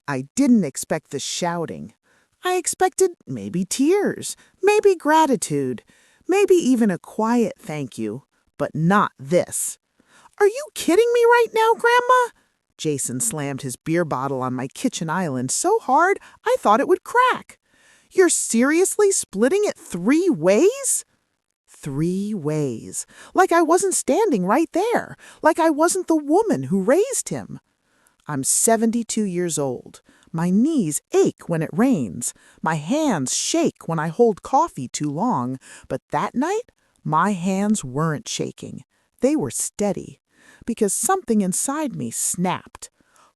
I didn't expect the shouting. I expected maybe tears, maybe gratitude, maybe even a quiet thank you, but not this. Are you kidding me right now, Grandma? Jason slammed his beer bottle on my kitchen island so hard I thought it would crack. You're seriously splitting it 3 ways? 3 ways. Like I wasn't standing right there. Like I wasn't the woman who raised him. I'm 72 years old. My knees ache when it rains. My hands shake when I hold coffee too long. But that night, my hands weren't shaking. They were steady. Because something inside me snapped.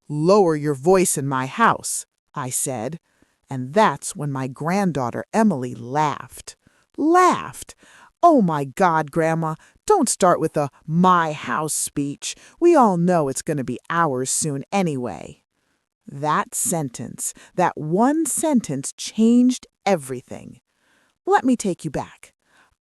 "Lower your voice in my house," I said. And that's when my granddaughter Emily laughed. Laughed. Oh my God, Grandma, don't start with a "my house" speech. We all know it's going to be ours soon anyway. That sentence, that one sentence changed everything. Let me take you back.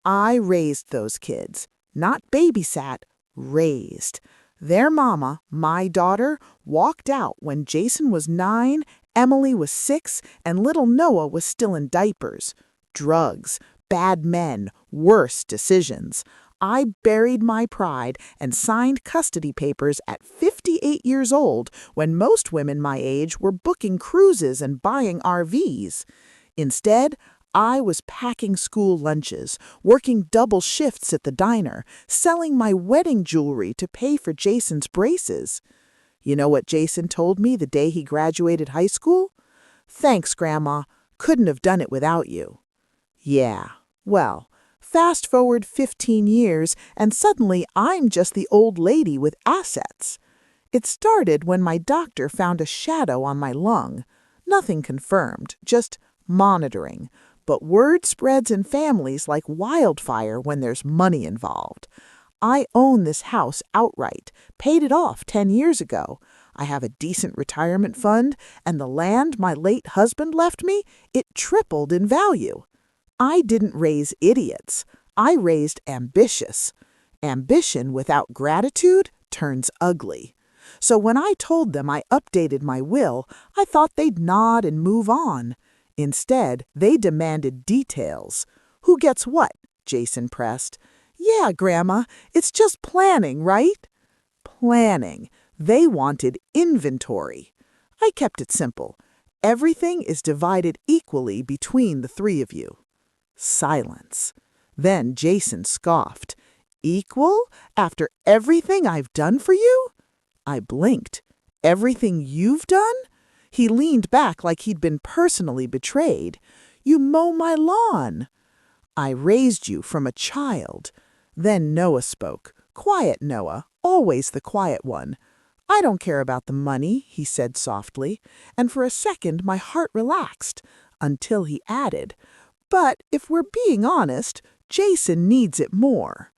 I raised those kids, not babysat, raised. Their mama, my daughter, walked out when Jason was 9, Emily was 6, and little Noah was still in diapers. Drugs, bad men, worse decisions. I buried my pride and signed custody papers at 58 years old when most women my age were booking cruises and buying RVs. Instead, I was packing school lunches, working double shifts at the diner, selling my wedding jewelry to pay for Jason's braces. You know what Jason told me the day he graduated high school? "Thanks, Grandma. Couldn't have done it without you." Yeah, well, fast forward 15 years, and suddenly I'm just the old lady with assets. It started when my doctor found a shadow on my lung. Nothing confirmed, just monitoring. But word spreads in families like wildfire when there's money involved. I own this house outright, paid it off 10 years ago. I have a decent retirement fund, and the land my late husband left me, it tripled in value. I didn't raise idiots. I raised ambitious. Ambition without gratitude turns ugly. So when I told them I updated my will, I thought they'd nod and move on. Instead, they demanded details. "Who gets what?" Jason pressed. "Yeah, Grandma, it's just planning, right?" Planning. They wanted inventory. I kept it simple. Everything is divided equally between the 3 of you. Silence. Then Jason scoffed. "Equal? After everything I've done for you?" I blinked. "Everything you've done?" He leaned back like he'd been personally betrayed. "You mow my lawn." "I raised you from a child." Then Noah spoke. Quiet Noah, always the quiet one. "I don't care about the money," he said softly, and for a second my heart relaxed, until he added, "But if we're being honest, Jason needs it more."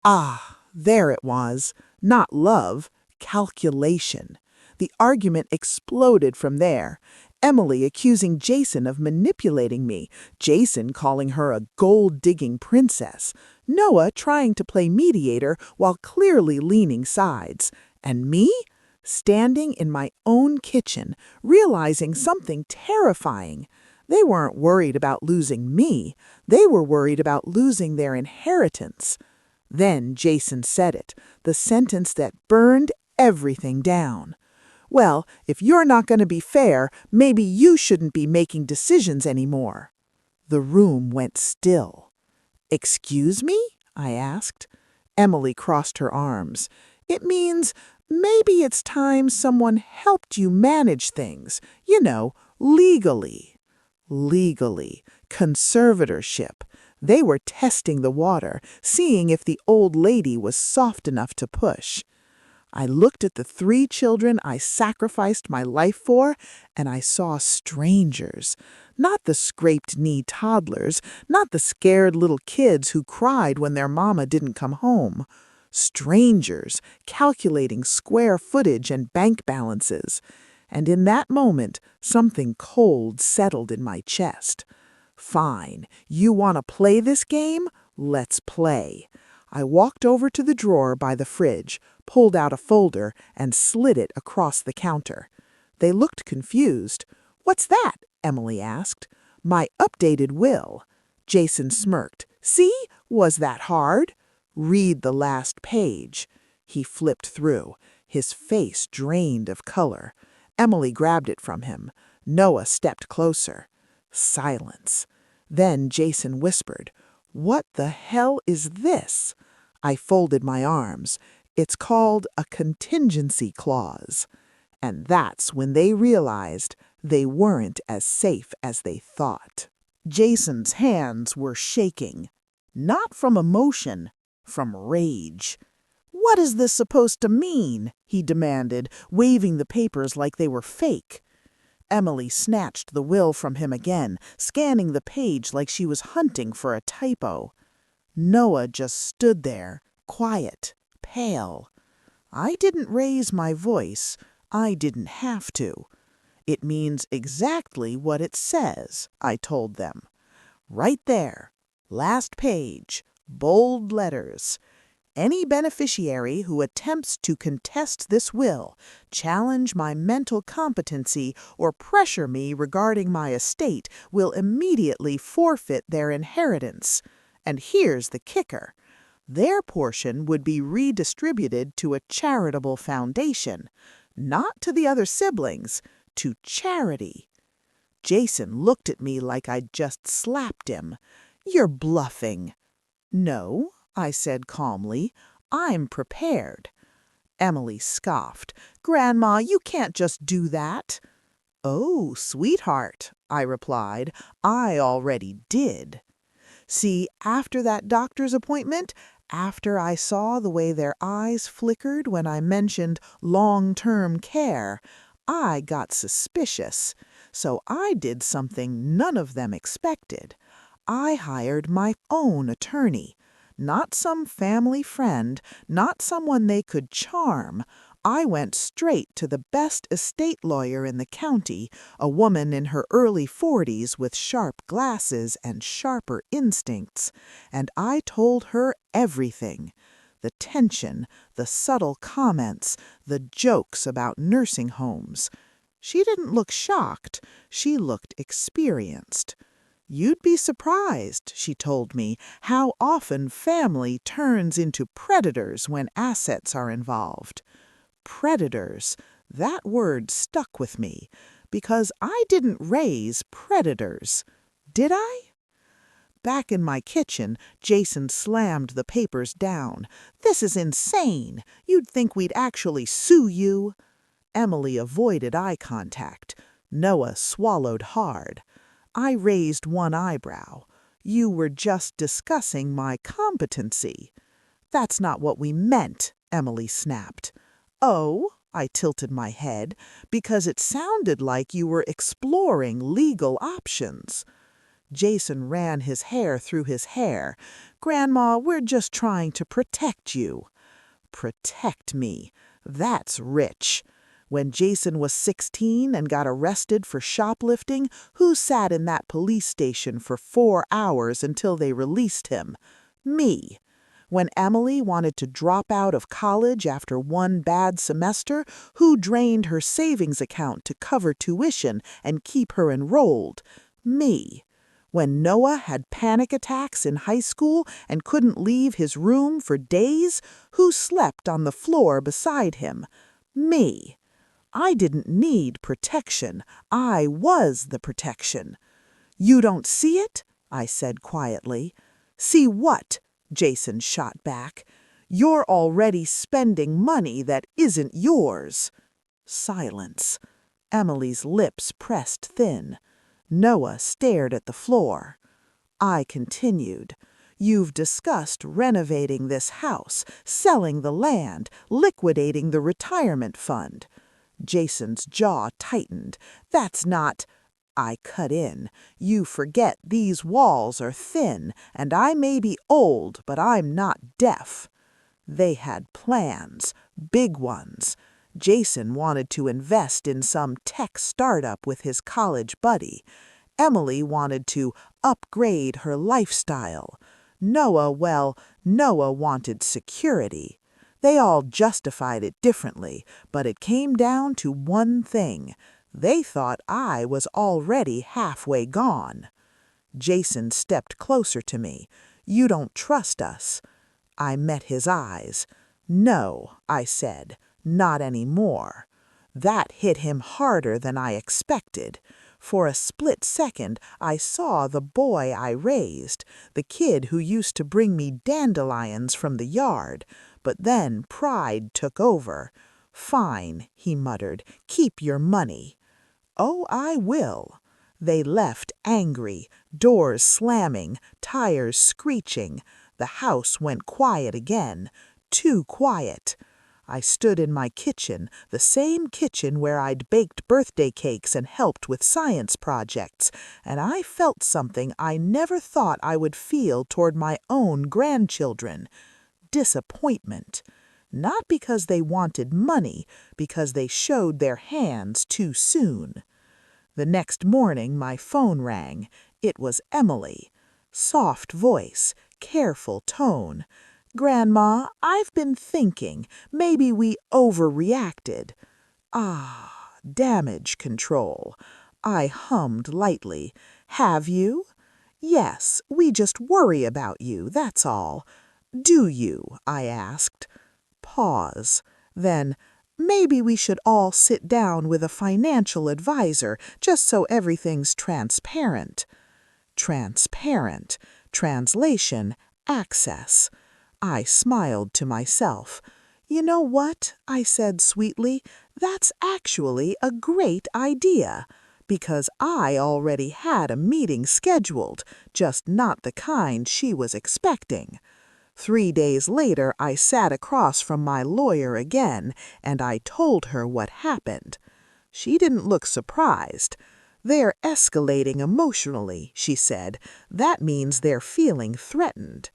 Ah, there it was. Not love, calculation. The argument exploded from there. Emily accusing Jason of manipulating me, Jason calling her a gold-digging princess, Noah trying to play mediator while clearly leaning sides, and me standing in my own kitchen, realizing something terrifying. They weren't worried about losing me. They were worried about losing their inheritance. Then Jason said it, the sentence that burned everything down. "Well, if you're not going to be fair, maybe you shouldn't be making decisions anymore." The room went still. "Excuse me?" I asked. Emily crossed her arms. "It means maybe it's time someone helped you manage things, legally." Legally. Conservatorship. They were testing the water, seeing if the old lady was soft enough to push. I looked at the 3 children I sacrificed my life for, and I saw strangers. Not the scraped-knee toddlers, not the scared little kids who cried when their mama didn't come home. Strangers, calculating square footage and bank balances. And in that moment, something cold settled in my chest. Fine, you want to play this game? Let's play. I walked over to the drawer by the fridge, pulled out a folder, and slid it across the counter. They looked confused. "What's that?" Emily asked. "My updated will." Jason smirked. "See? Was that hard?" "Read the last page." He flipped through, his face drained of color. Emily grabbed it from him. Noah stepped closer. Silence. Then Jason whispered, "What the hell is this?" I folded my arms. "It's called a contingency clause." And that's when they realized they weren't as safe as they thought. Jason's hands were shaking, not from emotion, from rage. "What is this supposed to mean?" he demanded, waving the papers like they were fake. Emily snatched the will from him again, scanning the page like she was hunting for a typo. Noah just stood there, quiet, pale. I didn't raise my voice. I didn't have to. "It means exactly what it says," I told them. "Right there, last page, bold letters. Any beneficiary who attempts to contest this will, challenge my mental competency, or pressure me regarding my estate will immediately forfeit their inheritance. And here's the kicker. Their portion would be redistributed to a charitable foundation, not to the other siblings, to charity." Jason looked at me like I'd just slapped him. "You're bluffing." "No," I said calmly. "I'm prepared." Emily scoffed. "Grandma, you can't just do that." "Oh, sweetheart," I replied, "I already did." See, after that doctor's appointment, after I saw the way their eyes flickered when I mentioned long-term care, I got suspicious. So I did something none of them expected. I hired my own attorney. Not some family friend, not someone they could charm. I went straight to the best estate lawyer in the county, a woman in her early 40s with sharp glasses and sharper instincts, and I told her everything. The tension, the subtle comments, the jokes about nursing homes. She didn't look shocked, she looked experienced. "You'd be surprised," she told me, "how often family turns into predators when assets are involved." Predators. That word stuck with me, because I didn't raise predators. Did I? Back in my kitchen, Jason slammed the papers down. "This is insane. You'd think we'd actually sue you." Emily avoided eye contact. Noah swallowed hard. I raised one eyebrow. "You were just discussing my competency." "That's not what we meant," Emily snapped. "Oh," I tilted my head, "because it sounded like you were exploring legal options." Jason ran his hair through his hair. "Grandma, we're just trying to protect you." Protect me. That's rich. When Jason was 16 and got arrested for shoplifting, who sat in that police station for 4 hours until they released him? Me. When Emily wanted to drop out of college after one bad semester, who drained her savings account to cover tuition and keep her enrolled? Me. When Noah had panic attacks in high school and couldn't leave his room for days, who slept on the floor beside him? Me. I didn't need protection. I was the protection. "You don't see it?" I said quietly. "See what?" Jason shot back. "You're already spending money that isn't yours." Silence. Emily's lips pressed thin. Noah stared at the floor. I continued. "You've discussed renovating this house, selling the land, liquidating the retirement fund." Jason's jaw tightened. "That's not—" I cut in. "You forget these walls are thin, and I may be old, but I'm not deaf." They had plans, big ones. Jason wanted to invest in some tech startup with his college buddy. Emily wanted to upgrade her lifestyle. Noah wanted security. They all justified it differently, but it came down to one thing. They thought I was already halfway gone. Jason stepped closer to me. "You don't trust us." I met his eyes. "No," I said, "not anymore." That hit him harder than I expected. For a split second, I saw the boy I raised, the kid who used to bring me dandelions from the yard. But then pride took over. "Fine," he muttered, "keep your money." "Oh, I will." They left angry, doors slamming, tires screeching. The house went quiet again, too quiet. I stood in my kitchen, the same kitchen where I'd baked birthday cakes and helped with science projects, and I felt something I never thought I would feel toward my own grandchildren. Disappointment. Not because they wanted money, because they showed their hands too soon. The next morning my phone rang. It was Emily. Soft voice, careful tone. "Grandma, I've been thinking. Maybe we overreacted." Ah, damage control. I hummed lightly. "Have you?" "Yes, we just worry about you, that's all." "Do you?" I asked. Pause. Then, "Maybe we should all sit down with a financial advisor just so everything's transparent." Transparent. Translation, access. I smiled to myself. "You know what?" I said sweetly. "That's actually a great idea." Because I already had a meeting scheduled, just not the kind she was expecting. 3 days later, I sat across from my lawyer again, and I told her what happened. She didn't look surprised. "They're escalating emotionally," she said. "That means they're feeling threatened."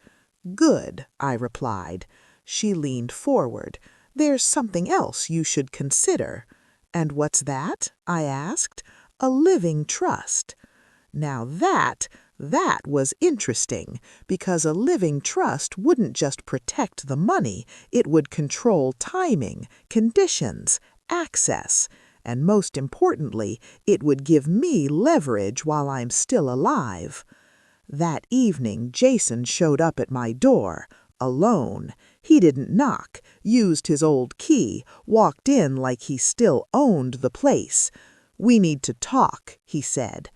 "Good," I replied. She leaned forward. "There's something else you should consider." "And what's that?" I asked. "A living trust." Now that was interesting, because a living trust wouldn't just protect the money, it would control timing, conditions, access, and most importantly, it would give me leverage while I'm still alive. That evening, Jason showed up at my door, alone. He didn't knock, used his old key, walked in like he still owned the place. "We need to talk," he said.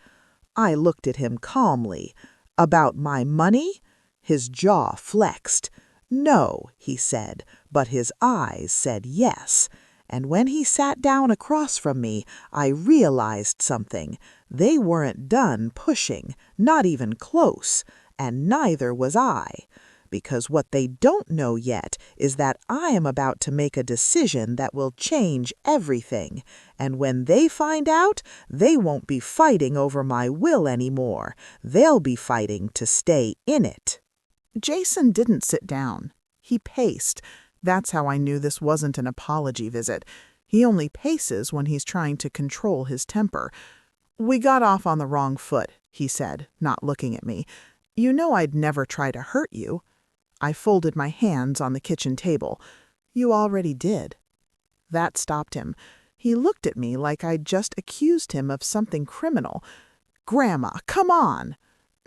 I looked at him calmly. "About my money?" His jaw flexed. "No," he said, but his eyes said yes. And when he sat down across from me, I realized something. They weren't done pushing, not even close, and neither was I. Because what they don't know yet is that I am about to make a decision that will change everything. And when they find out, they won't be fighting over my will anymore. They'll be fighting to stay in it. Jason didn't sit down. He paced. That's how I knew this wasn't an apology visit. He only paces when he's trying to control his temper. "We got off on the wrong foot," he said, not looking at me. "You know I'd never try to hurt you." I folded my hands on the kitchen table. "You already did." That stopped him. He looked at me like I'd just accused him of something criminal. "Grandma, come on!"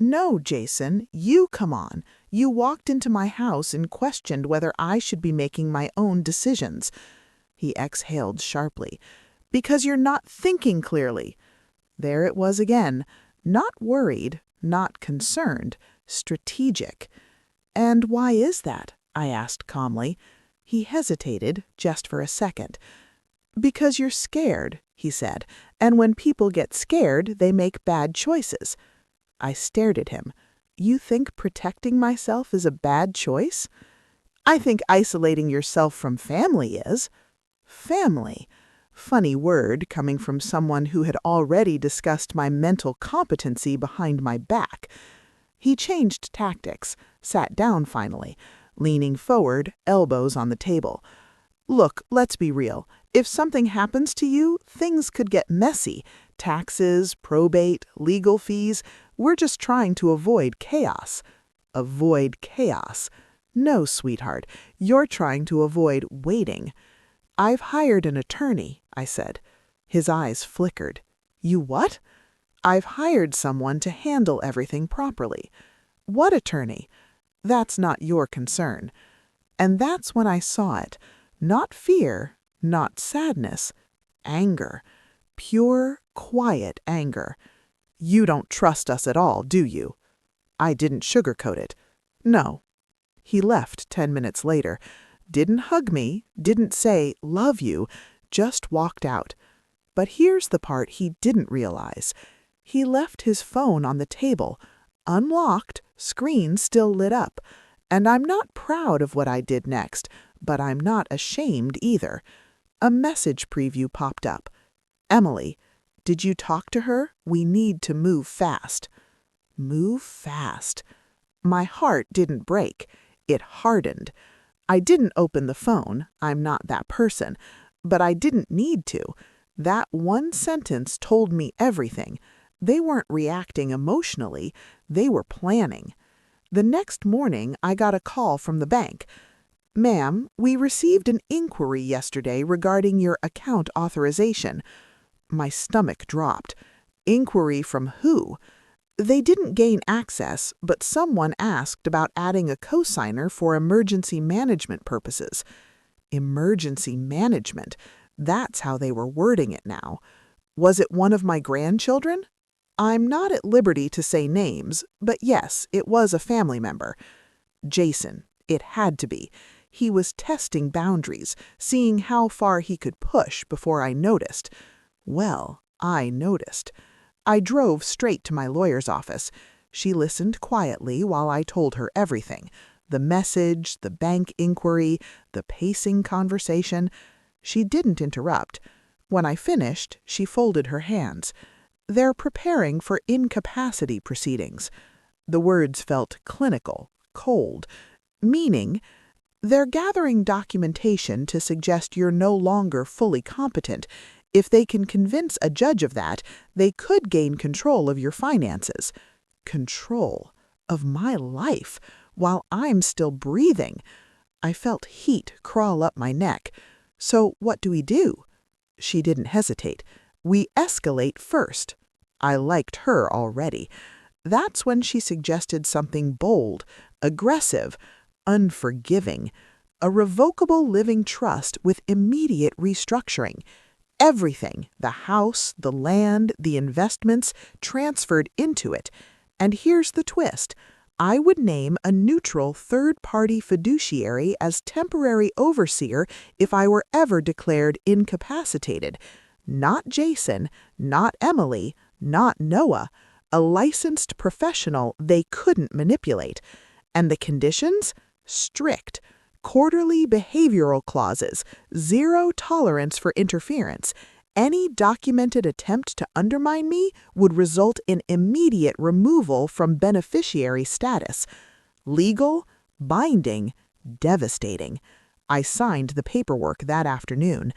"No, Jason, you come on. You walked into my house and questioned whether I should be making my own decisions." He exhaled sharply. "Because you're not thinking clearly." There it was again. Not worried, not concerned, strategic. "And why is that?" I asked calmly. He hesitated just for a second. "Because you're scared," he said, "and when people get scared, they make bad choices." I stared at him. "You think protecting myself is a bad choice?" "I think isolating yourself from family is." Family. Funny word coming from someone who had already discussed my mental competency behind my back. He changed tactics, sat down finally, leaning forward, elbows on the table. "Look, let's be real. If something happens to you, things could get messy. Taxes, probate, legal fees. We're just trying to avoid chaos." Avoid chaos. No, sweetheart, you're trying to avoid waiting. "I've hired an attorney," I said. His eyes flickered. You what? I've hired someone to handle everything properly. What attorney? That's not your concern. And that's when I saw it. Not fear, not sadness. Anger. Pure, quiet anger. You don't trust us at all, do you? I didn't sugarcoat it. No. He left 10 minutes later. Didn't hug me, didn't say, love you, just walked out. But here's the part he didn't realize. He left his phone on the table, unlocked, screen still lit up. And I'm not proud of what I did next, but I'm not ashamed either. A message preview popped up. Emily, did you talk to her? We need to move fast. Move fast. My heart didn't break. It hardened. I didn't open the phone. I'm not that person. But I didn't need to. That one sentence told me everything. They weren't reacting emotionally. They were planning. The next morning, I got a call from the bank. Ma'am, we received an inquiry yesterday regarding your account authorization. My stomach dropped. Inquiry from who? They didn't gain access, but someone asked about adding a cosigner for emergency management purposes. Emergency management. That's how they were wording it now. Was it one of my grandchildren? I'm not at liberty to say names, but yes, it was a family member. Jason. It had to be. He was testing boundaries, seeing how far he could push before I noticed. Well, I noticed. I drove straight to my lawyer's office. She listened quietly while I told her everything. The message, the bank inquiry, the pacing conversation. She didn't interrupt. When I finished, she folded her hands. They're preparing for incapacity proceedings. The words felt clinical, cold, meaning they're gathering documentation to suggest you're no longer fully competent. If they can convince a judge of that, they could gain control of your finances. Control of my life while I'm still breathing. I felt heat crawl up my neck. So what do we do? She didn't hesitate. We escalate first. I liked her already. That's when she suggested something bold, aggressive, unforgiving. A revocable living trust with immediate restructuring. Everything, the house, the land, the investments, transferred into it. And here's the twist. I would name a neutral third-party fiduciary as temporary overseer if I were ever declared incapacitated. Not Jason, not Emily, not Noah. A licensed professional they couldn't manipulate. And the conditions? Strict. Quarterly behavioral clauses. Zero tolerance for interference. Any documented attempt to undermine me would result in immediate removal from beneficiary status. Legal, binding, devastating. I signed the paperwork that afternoon.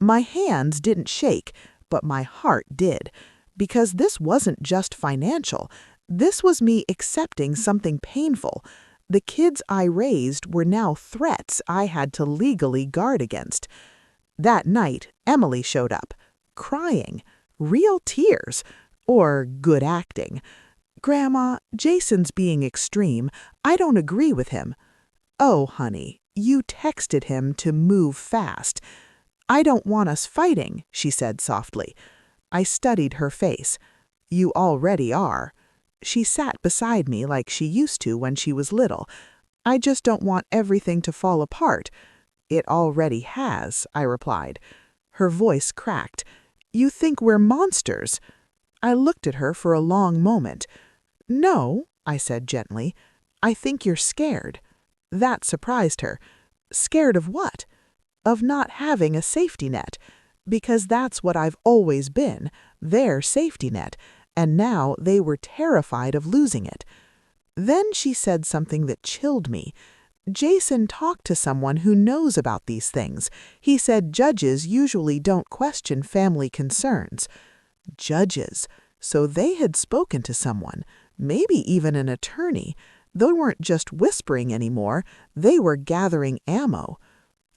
My hands didn't shake, but my heart did. Because this wasn't just financial. This was me accepting something painful. The kids I raised were now threats I had to legally guard against. That night, Emily showed up, crying, real tears, or good acting. Grandma, Jason's being extreme. I don't agree with him. Oh, honey, you texted him to move fast. I don't want us fighting, she said softly. I studied her face. You already are. She sat beside me like she used to when she was little. I just don't want everything to fall apart. It already has, I replied. Her voice cracked. You think we're monsters? I looked at her for a long moment. No, I said gently. I think you're scared. That surprised her. Scared of what? Of not having a safety net. Because that's what I've always been, their safety net. And now they were terrified of losing it. Then she said something that chilled me. Jason talked to someone who knows about these things. He said judges usually don't question family concerns. Judges. So they had spoken to someone, maybe even an attorney. They weren't just whispering anymore, they were gathering ammo.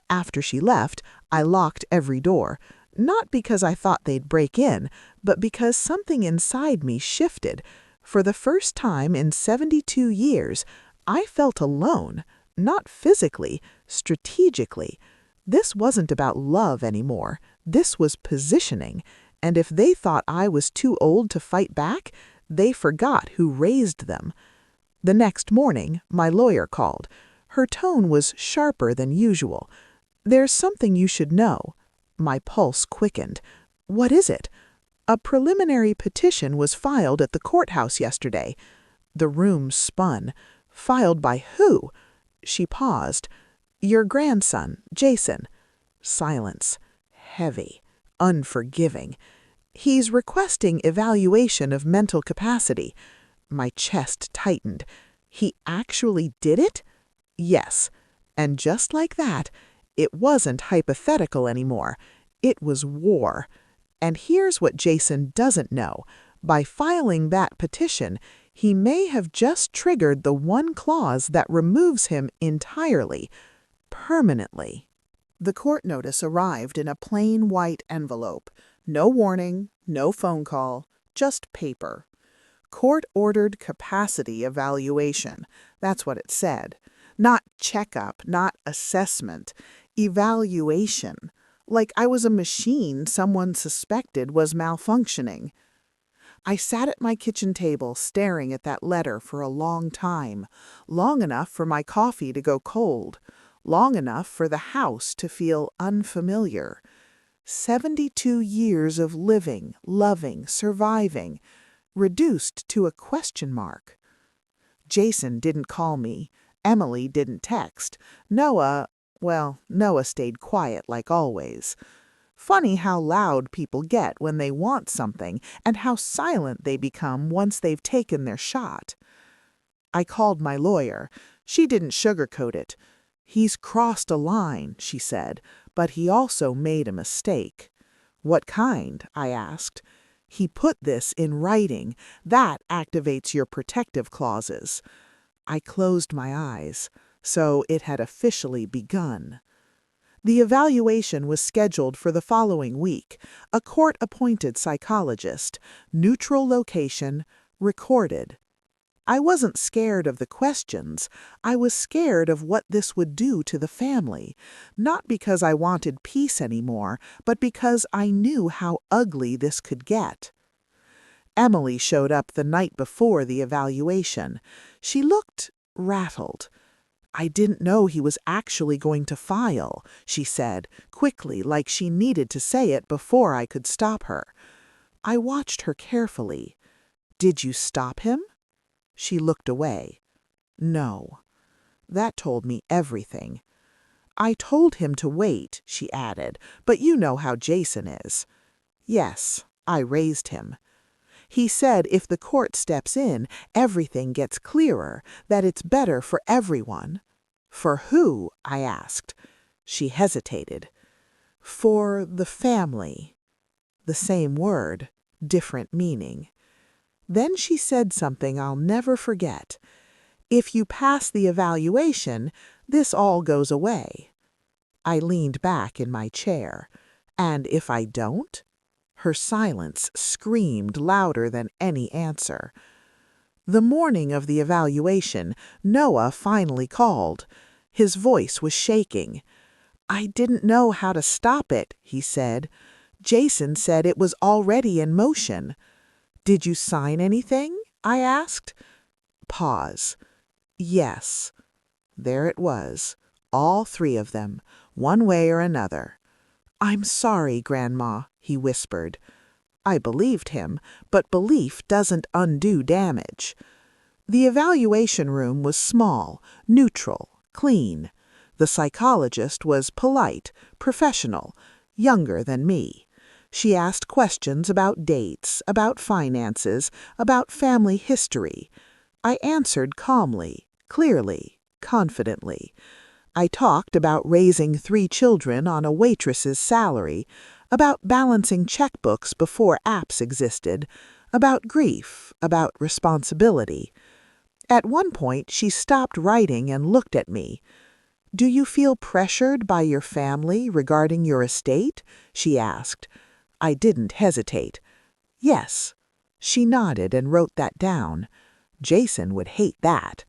After she left, I locked every door. Not because I thought they'd break in, but because something inside me shifted. For the first time in 72 years, I felt alone, not physically, strategically. This wasn't about love anymore. This was positioning. And if they thought I was too old to fight back, they forgot who raised them. The next morning, my lawyer called. Her tone was sharper than usual. "There's something you should know." My pulse quickened. "What is it?" "A preliminary petition was filed at the courthouse yesterday." The room spun. "Filed by who?" She paused. "Your grandson, Jason." Silence. Heavy. Unforgiving. "He's requesting evaluation of mental capacity." My chest tightened. "He actually did it?" "Yes." And just like that, it wasn't hypothetical anymore. It was war. And here's what Jason doesn't know. By filing that petition, he may have just triggered the one clause that removes him entirely, permanently. The court notice arrived in a plain white envelope. No warning, no phone call, just paper. Court-ordered capacity evaluation. That's what it said. Not checkup, not assessment. Evaluation. Like I was a machine someone suspected was malfunctioning. I sat at my kitchen table staring at that letter for a long time. Long enough for my coffee to go cold. Long enough for the house to feel unfamiliar. 72 years of living, loving, surviving, reduced to a question mark. Jason didn't call me. Emily didn't text. Noah stayed quiet like always. Funny how loud people get when they want something and how silent they become once they've taken their shot. I called my lawyer. She didn't sugarcoat it. "He's crossed a line," she said, "but he also made a mistake." "What kind?" I asked. "He put this in writing. That activates your protective clauses." I closed my eyes. So it had officially begun. The evaluation was scheduled for the following week. A court-appointed psychologist, neutral location, recorded. I wasn't scared of the questions. I was scared of what this would do to the family. Not because I wanted peace anymore, but because I knew how ugly this could get. Emily showed up the night before the evaluation. She looked rattled. "I didn't know he was actually going to file," she said, quickly, like she needed to say it before I could stop her. I watched her carefully. "Did you stop him?" She looked away. "No." That told me everything. "I told him to wait," she added, "but you know how Jason is." "Yes, I raised him." He said if the court steps in, everything gets clearer, that it's better for everyone. "For who?" I asked. She hesitated. "For the family." The same word, different meaning. Then she said something I'll never forget. "If you pass the evaluation, this all goes away." I leaned back in my chair. "And if I don't?" Her silence screamed louder than any answer. The morning of the evaluation, Noah finally called. His voice was shaking. "I didn't know how to stop it," he said. "Jason said it was already in motion." "Did you sign anything?" I asked. Pause. "Yes." There it was, all three of them, one way or another. "I'm sorry, Grandma," he whispered. I believed him, but belief doesn't undo damage. The evaluation room was small, neutral, clean. The psychologist was polite, professional, younger than me. She asked questions about dates, about finances, about family history. I answered calmly, clearly, confidently. I talked about raising 3 children on a waitress's salary, about balancing checkbooks before apps existed, about grief, about responsibility. At one point, she stopped writing and looked at me. "Do you feel pressured by your family regarding your estate?" she asked. I didn't hesitate. "Yes." She nodded and wrote that down. Jason would hate that.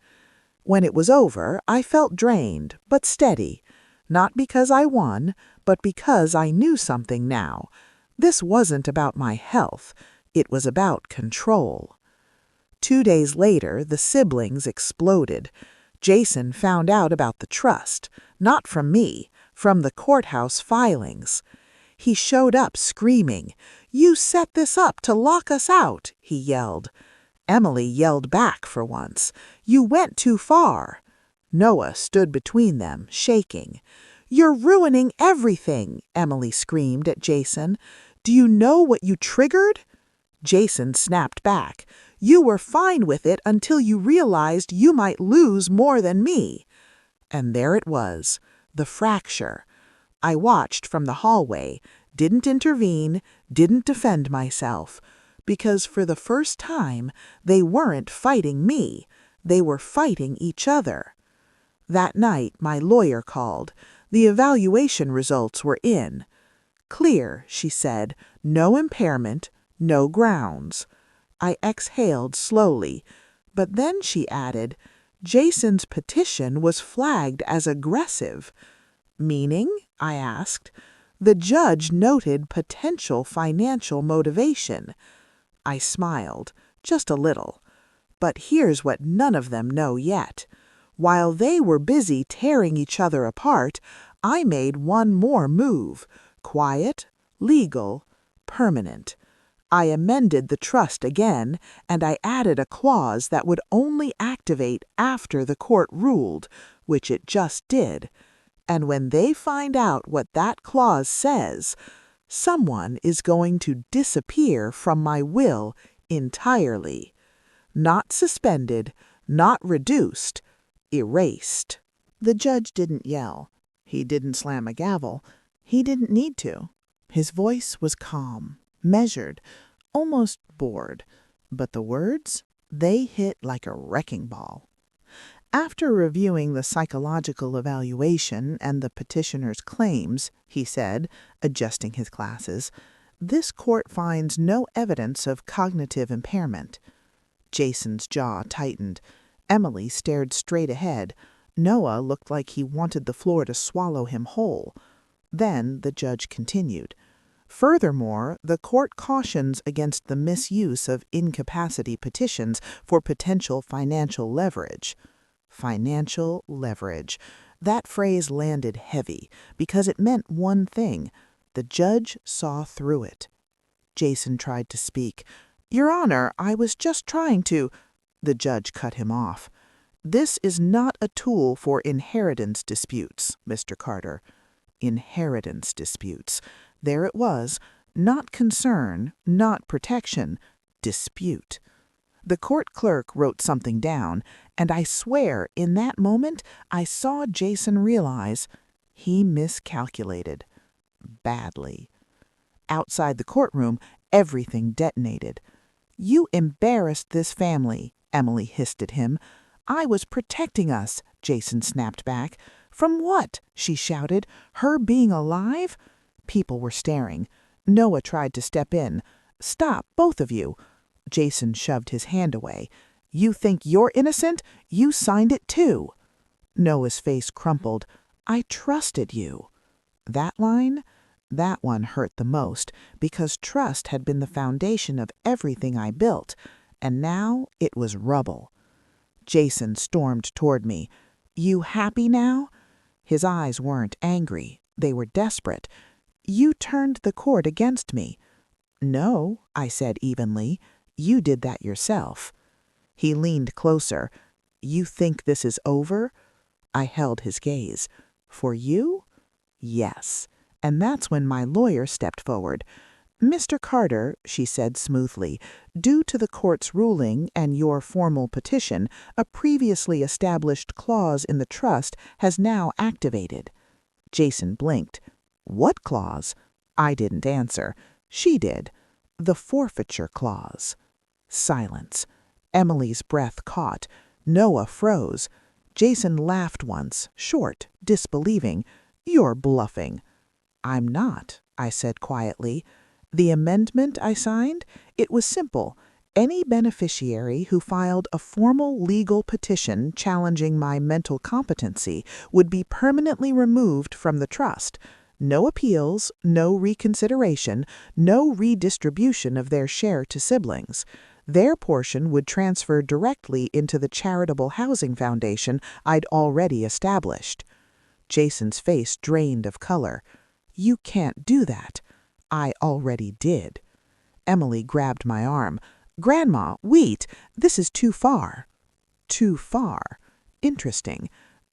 When it was over, I felt drained, but steady. Not because I won, but because I knew something now. This wasn't about my health. It was about control. 2 days later, the siblings exploded. Jason found out about the trust, not from me, from the courthouse filings. He showed up screaming. "You set this up to lock us out," he yelled. Emily yelled back for once. "You went too far." Noah stood between them, shaking. "You're ruining everything," Emily screamed at Jason. "Do you know what you triggered?" Jason snapped back. "You were fine with it until you realized you might lose more than me." And there it was, the fracture. I watched from the hallway, didn't intervene, didn't defend myself, because for the first time, they weren't fighting me. They were fighting each other. That night, my lawyer called. The evaluation results were in. "Clear," she said. "No impairment, no grounds." I exhaled slowly, but then she added, "Jason's petition was flagged as aggressive." "Meaning?" I asked. "The judge noted potential financial motivation." I smiled, just a little. But here's what none of them know yet. While they were busy tearing each other apart, I made one more move. Quiet, legal, permanent. I amended the trust again, and I added a clause that would only activate after the court ruled, which it just did. And when they find out what that clause says, someone is going to disappear from my will entirely. Not suspended, not reduced, erased. The judge didn't yell. He didn't slam a gavel. He didn't need to. His voice was calm, measured, almost bored. But the words, they hit like a wrecking ball. "After reviewing the psychological evaluation and the petitioner's claims," he said, adjusting his glasses, "this court finds no evidence of cognitive impairment." Jason's jaw tightened. Emily stared straight ahead. Noah looked like he wanted the floor to swallow him whole. Then the judge continued. "Furthermore, the court cautions against the misuse of incapacity petitions for potential financial leverage." Financial leverage. That phrase landed heavy because it meant one thing. The judge saw through it. Jason tried to speak. "Your Honor, I was just trying to—" The judge cut him off. "This is not a tool for inheritance disputes, Mr. Carter." Inheritance disputes. There it was. Not concern, not protection. Dispute. The court clerk wrote something down, and I swear in that moment I saw Jason realize he miscalculated. Badly. Outside the courtroom, everything detonated. "You embarrassed this family," Emily hissed at him. "I was protecting us," Jason snapped back. "From what?" she shouted. "Her being alive?" People were staring. Noah tried to step in. "Stop, both of you." Jason shoved his hand away. "You think you're innocent? You signed it too." Noah's face crumpled. "I trusted you." That line? That one hurt the most, because trust had been the foundation of everything I built, and now it was rubble. Jason stormed toward me. "You happy now?" His eyes weren't angry. They were desperate. "You turned the court against me." "No," I said evenly. "You did that yourself." He leaned closer. "You think this is over?" I held his gaze. "For you?" "Yes." And that's when my lawyer stepped forward. "Mr. Carter," she said smoothly, "due to the court's ruling and your formal petition, a previously established clause in the trust has now activated." Jason blinked. "What clause?" I didn't answer. She did. "The forfeiture clause." Silence. Emily's breath caught. Noah froze. Jason laughed once, short, disbelieving. "You're bluffing." "I'm not," I said quietly. "The amendment I signed? It was simple. Any beneficiary who filed a formal legal petition challenging my mental competency would be permanently removed from the trust. No appeals, no reconsideration, no redistribution of their share to siblings. Their portion would transfer directly into the charitable housing foundation I'd already established." Jason's face drained of color. "You can't do that." "I already did." Emily grabbed my arm. "Grandma, wait! This is too far." Too far. Interesting.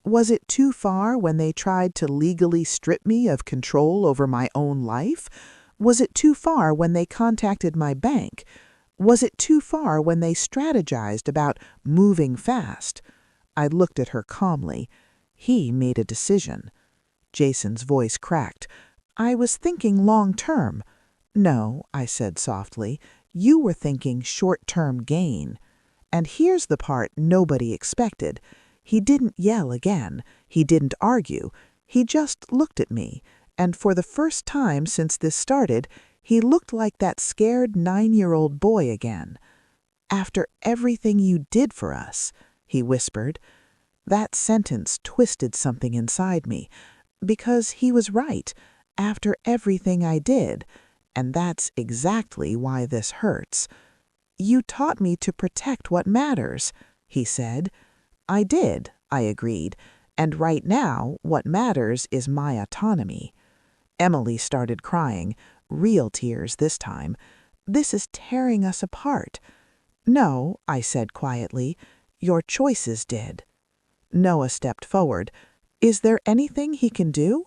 Was it too far when they tried to legally strip me of control over my own life? Was it too far when they contacted my bank? Was it too far when they strategized about moving fast? I looked at her calmly. He made a decision. Jason's voice cracked. "I was thinking long term." "No," I said softly. "You were thinking short-term gain." And here's the part nobody expected. He didn't yell again. He didn't argue. He just looked at me. And for the first time since this started, he looked like that scared 9-year-old boy again. "After everything you did for us," he whispered. That sentence twisted something inside me. Because he was right. After everything I did. And that's exactly why this hurts. "You taught me to protect what matters," he said. "I did," I agreed. "And right now, what matters is my autonomy." Emily started crying, real tears this time. "This is tearing us apart." "No," I said quietly. "Your choices did." Noah stepped forward. "Is there anything he can do?"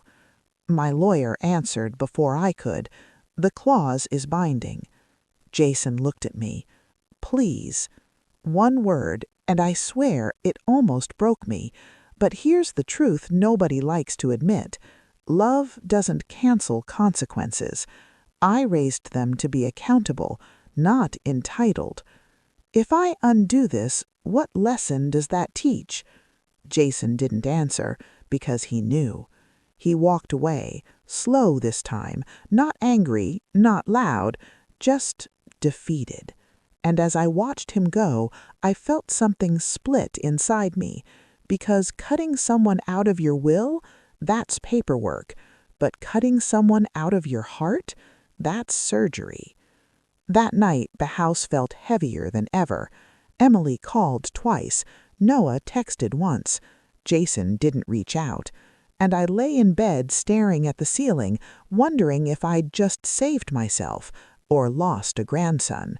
My lawyer answered before I could. "The clause is binding." Jason looked at me. "Please." One word, and I swear it almost broke me. But here's the truth nobody likes to admit. Love doesn't cancel consequences. I raised them to be accountable, not entitled. If I undo this, what lesson does that teach? Jason didn't answer, because he knew. He walked away, slow this time, not angry, not loud, just defeated. And as I watched him go, I felt something split inside me. Because cutting someone out of your will, that's paperwork. But cutting someone out of your heart, that's surgery. That night, the house felt heavier than ever. Emily called twice. Noah texted once. Jason didn't reach out. And I lay in bed staring at the ceiling, wondering if I'd just saved myself or lost a grandson.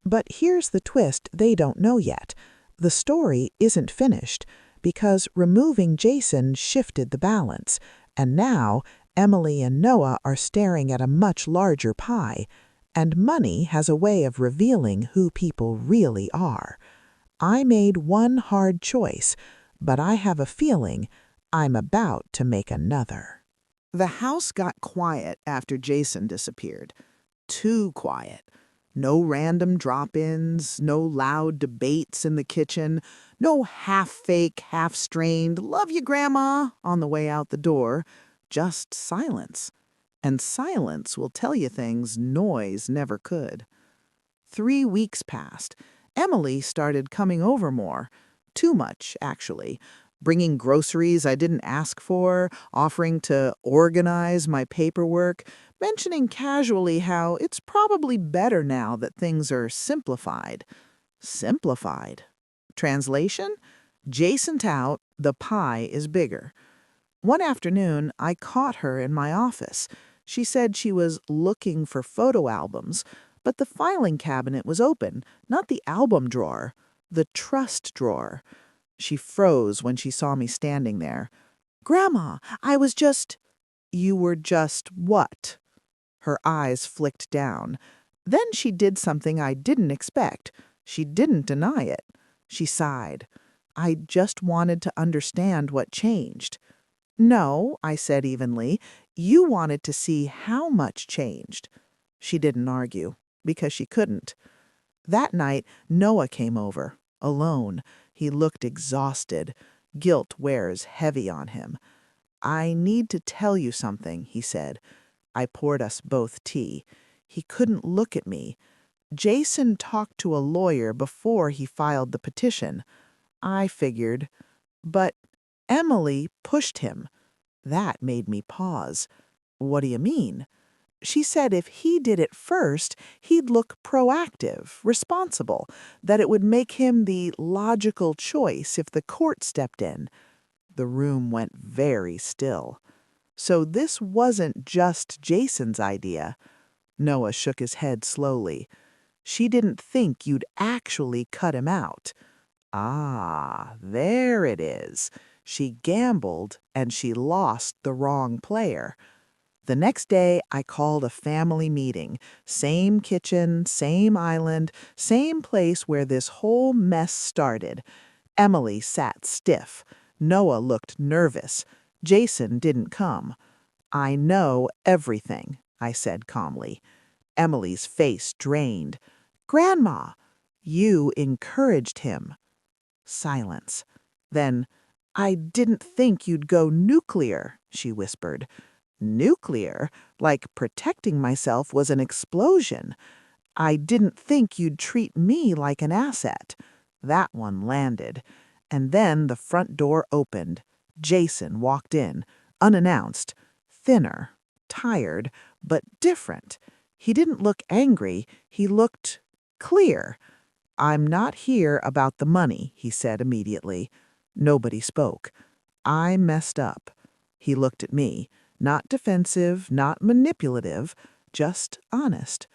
But here's the twist they don't know yet. The story isn't finished, because removing Jason shifted the balance, and now Emily and Noah are staring at a much larger pie, and money has a way of revealing who people really are. I made one hard choice, but I have a feeling I'm about to make another. The house got quiet after Jason disappeared. Too quiet. No random drop-ins, no loud debates in the kitchen, no half-fake, half-strained, "love you, Grandma," on the way out the door. Just silence. And silence will tell you things noise never could. 3 weeks passed. Emily started coming over more. Too much, actually. Bringing groceries I didn't ask for, offering to organize my paperwork, mentioning casually how it's probably better now that things are simplified. Simplified. Translation? Jason's out, the pie is bigger. One afternoon, I caught her in my office. She said she was looking for photo albums, but the filing cabinet was open, not the album drawer, the trust drawer. She froze when she saw me standing there. "Grandma, I was just—" "You were just what?" Her eyes flicked down. Then she did something I didn't expect. She didn't deny it. She sighed. "I just wanted to understand what changed." "No," I said evenly. "You wanted to see how much changed." She didn't argue, because she couldn't. That night, Noah came over, alone. He looked exhausted. Guilt wears heavy on him. "I need to tell you something," he said. I poured us both tea. He couldn't look at me. Jason talked to a lawyer before he filed the petition. I figured. But Emily pushed him. That made me pause. "What do you mean?" She said if he did it first, he'd look proactive, responsible, that it would make him the logical choice if the court stepped in. The room went very still. So this wasn't just Jason's idea. Noah shook his head slowly. "She didn't think you'd actually cut him out." "Ah, there it is. She gambled and she lost the wrong player." The next day, I called a family meeting. Same kitchen, same island, same place where this whole mess started. Emily sat stiff. Noah looked nervous. Jason didn't come. "I know everything," I said calmly. Emily's face drained. "Grandma, you encouraged him." Silence. Then, "I didn't think you'd go nuclear," she whispered. "Nuclear? Like protecting myself was an explosion. I didn't think you'd treat me like an asset." That one landed. And then the front door opened. Jason walked in, unannounced, thinner, tired, but different. He didn't look angry. He looked clear. "I'm not here about the money," he said immediately. Nobody spoke. "I messed up." He looked at me. Not defensive, not manipulative, just honest.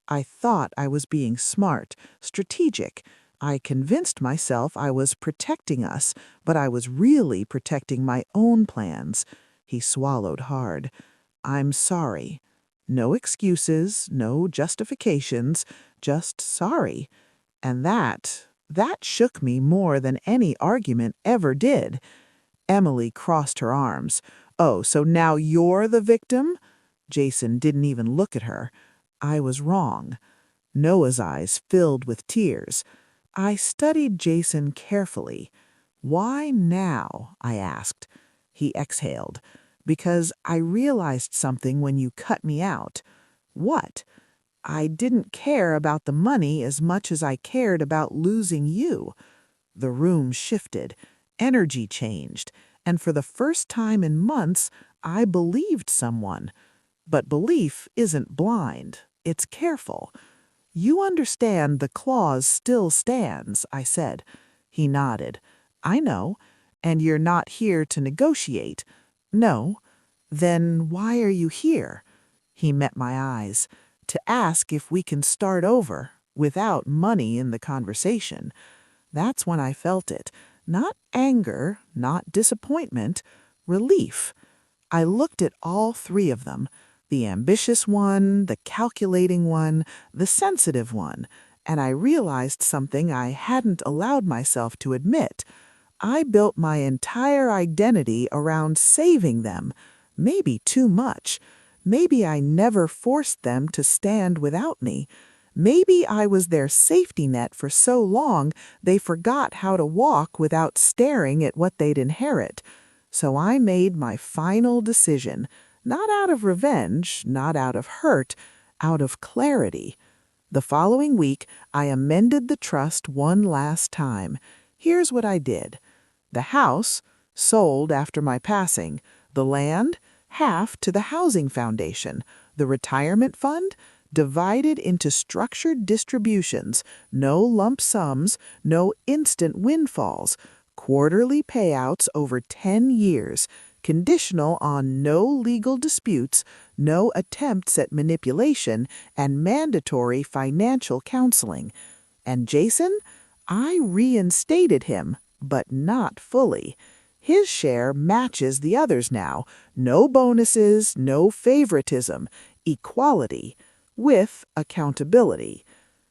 I thought I was being smart, strategic. I convinced myself I was protecting us, but I was really protecting my own plans. He swallowed hard. "I'm sorry." No excuses, no justifications, just sorry. And that shook me more than any argument ever did. Emily crossed her arms. "Oh, so now you're the victim?" Jason didn't even look at her. I was wrong. Noah's eyes filled with tears. I studied Jason carefully. "Why now?" I asked. He exhaled. "Because I realized something when you cut me out." "What?" "I didn't care about the money as much as I cared about losing you." The room shifted. Energy changed. And for the first time in months, I believed someone. But belief isn't blind. It's careful. "You understand the clause still stands," I said. He nodded. "I know. And you're not here to negotiate." "No." "Then why are you here?" He met my eyes. "To ask if we can start over, without money in the conversation." That's when I felt it. Not anger, not disappointment, relief. I looked at all three of them, the ambitious one, the calculating one, the sensitive one, and I realized something I hadn't allowed myself to admit. I built my entire identity around saving them, maybe too much. Maybe I never forced them to stand without me. Maybe I was their safety net for so long they forgot how to walk without staring at what they'd inherit. So I made my final decision, not out of revenge, not out of hurt, out of clarity. The following week, I amended the trust one last time. Here's what I did. The house, sold after my passing. The land, half to the housing foundation. The retirement fund, divided into structured distributions, no lump sums, no instant windfalls, quarterly payouts over 10 years, conditional on no legal disputes, no attempts at manipulation, and mandatory financial counseling. And Jason? I reinstated him, but not fully. His share matches the others now. No bonuses, no favoritism, equality, with accountability.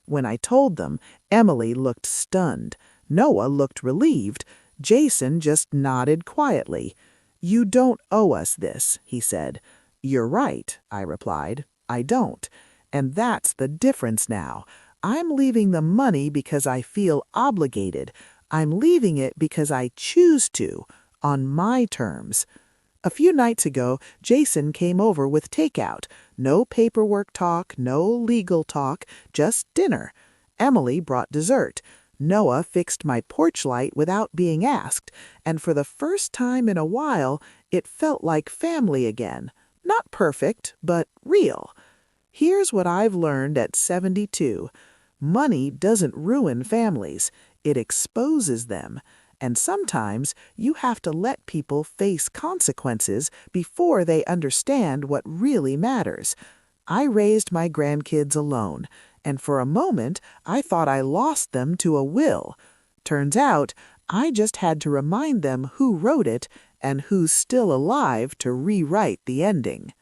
When I told them, Emily looked stunned. Noah looked relieved. Jason just nodded quietly. "You don't owe us this," he said. "You're right," I replied. "I don't. And that's the difference now. I'm leaving the money because I feel obligated. I'm leaving it because I choose to, on my terms. A few nights ago, Jason came over with takeout. No paperwork talk, no legal talk, just dinner. Emily brought dessert. Noah fixed my porch light without being asked, and for the first time in a while, it felt like family again. Not perfect, but real. Here's what I've learned at 72. Money doesn't ruin families, it exposes them. And sometimes you have to let people face consequences before they understand what really matters. I raised my grandkids alone, and for a moment I thought I lost them to a will. Turns out I just had to remind them who wrote it and who's still alive to rewrite the ending.